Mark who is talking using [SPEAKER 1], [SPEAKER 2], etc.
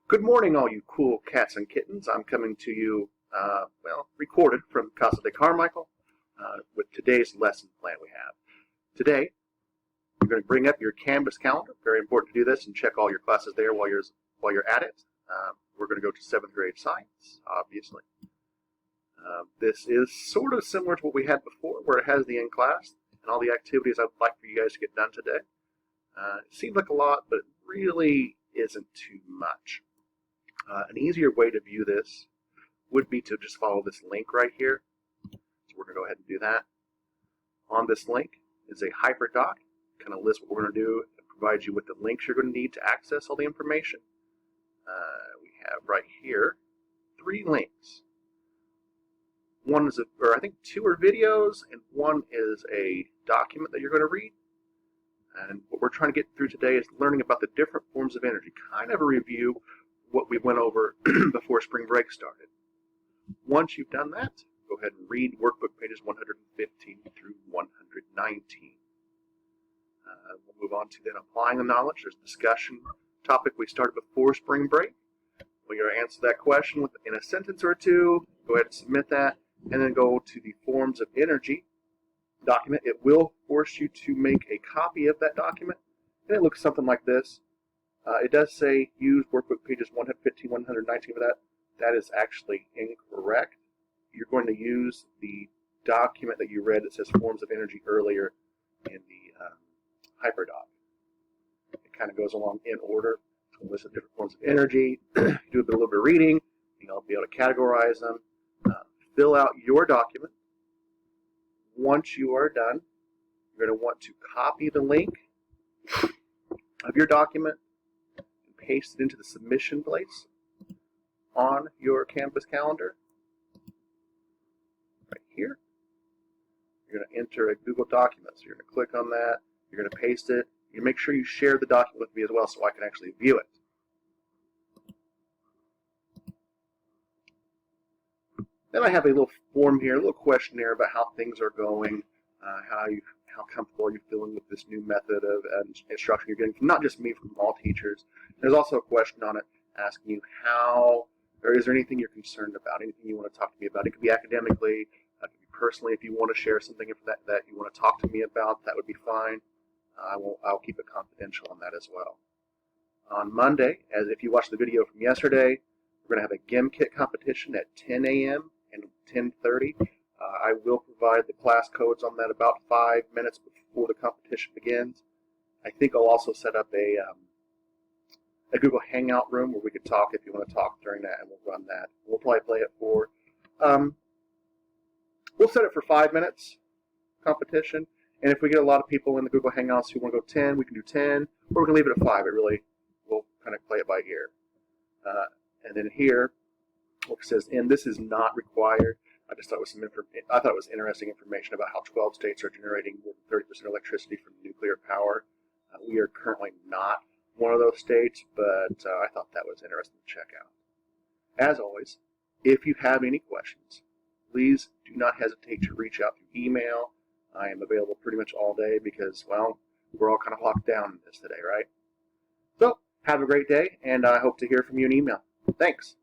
[SPEAKER 1] Good morning, all you cool cats and kittens. I'm coming to you, recorded from Casa de Carmichael with today's lesson plan we have. Today, you're going to bring up your Canvas calendar. Very important to do this and check all your classes there while you're at it. We're going to go to 7th grade science, obviously. This is sort of similar to what we had before, where it has the in-class and all the activities I'd like for you guys to get done today. It seems like a lot, but it really isn't too much. An easier way to view this would be to just follow this link right here. So we're going to go ahead and do that. On this link is a hyperdoc. Kind of lists what we're going to do and provides you with the links you're going to need to access all the information. We have right here 3 links. One is, I think 2 are videos, and 1 is a document that you're going to read. And what we're trying to get through today is learning about the different forms of energy, kind of a review what we went over before spring break started. Once you've done that, go ahead and read workbook pages 115 through 119. We'll move on to then applying the knowledge. There's a discussion topic we started before spring break. We're going to answer that question in a sentence or 2. Go ahead and submit that, and then go to the forms of energy document. It will force you to make a copy of that document, and it looks something like this. It does say use workbook pages 115, 119 for that. That is actually incorrect. You're going to use the document that you read that says forms of energy earlier in the hyperdoc. It kind of goes along in order. It's a list of different forms of energy. You do a little bit of reading, you'll be able to categorize them. Fill out your document. Once you are done, you're going to want to copy the link of your document, paste it into the submission place on your Canvas calendar right here. You're going to enter a Google document. So you're going to click on that. You're going to paste it. You make sure you share the document with me as well so I can actually view it. Then I have a little form here, a little questionnaire about how things are going, how comfortable are you feeling with this new method of instruction you're getting from not just me, from all teachers. There's also a question on it asking you is there anything you're concerned about, anything you want to talk to me about. It could be academically, it could be personally. If you want to share something that you want to talk to me about, that would be fine. I'll keep it confidential on that as well. On Monday, as if you watched the video from yesterday, we're going to have a GIM kit competition at 10 a.m. and 10:30. I will provide the class codes on that about 5 minutes before the competition begins. I think I'll also set up a Google Hangout room where we could talk if you want to talk during that, and we'll run that. We'll probably play it for, we'll set it for 5 minutes competition, and if we get a lot of people in the Google Hangouts who want to go 10, we can do 10, or we can leave it at 5. We'll kind of play it by ear. And then here, it says, and this is not required. I just thought it was interesting information about how 12 states are generating more than 30% electricity from nuclear power. We are currently not one of those states, but I thought that was interesting to check out. As always, if you have any questions, please do not hesitate to reach out through email. I am available pretty much all day because, well, we're all kind of locked down in this today, right? So, have a great day, and I hope to hear from you in email. Thanks.